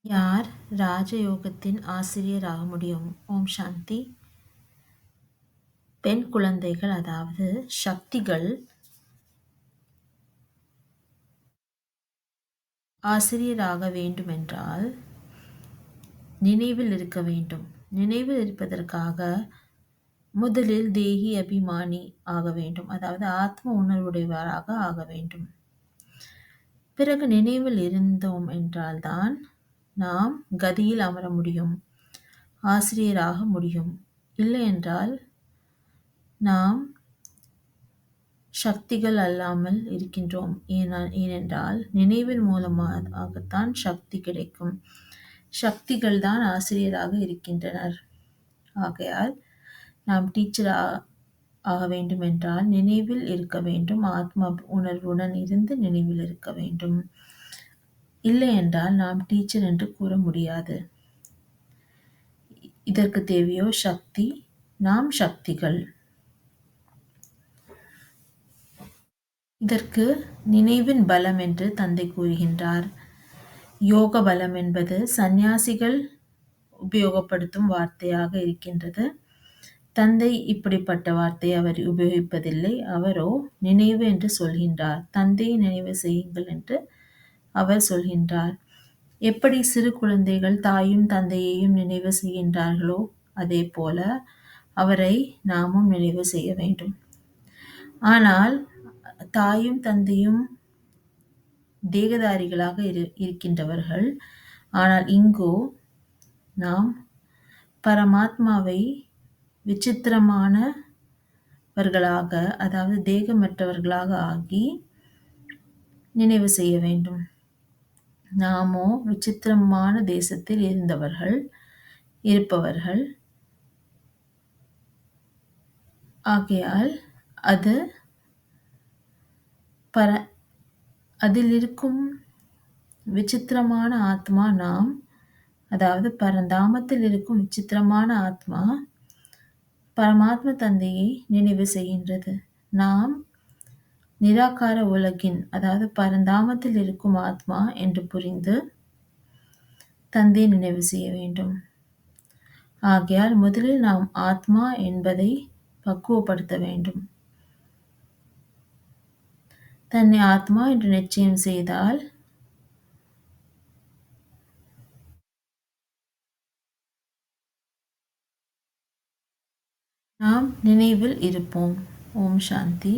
யார் ராஜயோகத்தின் ஆசிரியராக முடியும்? ஓம் சாந்தி. பெண் குழந்தைகள், அதாவது சக்திகள், ஆசிரியராக வேண்டுமென்றால் நினைவில் இருக்க வேண்டும். நினைவில் இருப்பதற்காக முதலில் தேகி அபிமானி ஆக வேண்டும், அதாவது ஆத்ம உணர்வுடையவராக ஆக வேண்டும். பிறகு நினைவில் இருந்தோம் என்றால்தான் நாம் கதியில் அமர முடியும், ஆசிரியராக முடியும். இல்லை என்றால் நாம் சக்திகள் அல்லாமல் இருக்கின்றோம். ஏனென்றால் நினைவின் மூலமாகத்தான் சக்தி கிடைக்கும். சக்திகள் தான் ஆசிரியராக இருக்கின்றனர். ஆகையால் நாம் டீச்சர் ஆக வேண்டுமென்றால் நினைவில் இருக்க வேண்டும், ஆத்ம உணர்வுடன் இருந்து நினைவில் இருக்க வேண்டும். இல்லை என்றால் நாம் டீச்சர் என்று கூற முடியாது. இதற்கு தேவையோ சக்தி. நாம் சக்திகள். இதற்கு நினைவின் பலம் என்று தந்தை கூறுகின்றார். யோக பலம் என்பது சந்நியாசிகள் உபயோகப்படுத்தும் வார்த்தையாக இருக்கின்றது. தந்தை இப்படிப்பட்ட வார்த்தையை அவர் உபயோகிப்பதில்லை. அவரோ நினைவு என்று சொல்கின்றார். தந்தையை நினைவு செய்யுங்கள் என்று அவர் சொல்கின்றார். எப்படி சிறு குழந்தைகள் தாயும் தந்தையையும் நினைவு செய்கின்றார்களோ அதே போல அவரை நாமும் நினைவு செய்ய வேண்டும். ஆனால் தாயும் தந்தையும் தேகதாரிகளாக இருக்கின்றவர்கள். ஆனால் இங்கோ நாம் பரமாத்மாவை விசித்திரமானவர்களாக, அதாவது தேகமற்றவர்களாக ஆகி நினைவு செய்ய வேண்டும். நாமோ விசித்திரமான தேசத்தில் இருப்பவர்கள். ஆகையால் அதில் இருக்கும் விசித்திரமான ஆத்மா நாம், அதாவது பரந்தாமத்தில் இருக்கும் விசித்திரமான ஆத்மா பரமாத்ம தந்தையை நினைவு செய்கின்றது. நாம் நிராகார உலகின், அதாவது பரந்தாமத்தில் இருக்கும் ஆத்மா என்று புரிந்து தந்தையை நினைவு செய்ய வேண்டும். ஆகையால் முதலில் நாம் ஆத்மா என்பதை பக்குவப்படுத்த வேண்டும். தன்னை ஆத்மா என்று நிச்சயம் செய்தால் நாம் நினைவில் இருப்போம். ஓம் சாந்தி.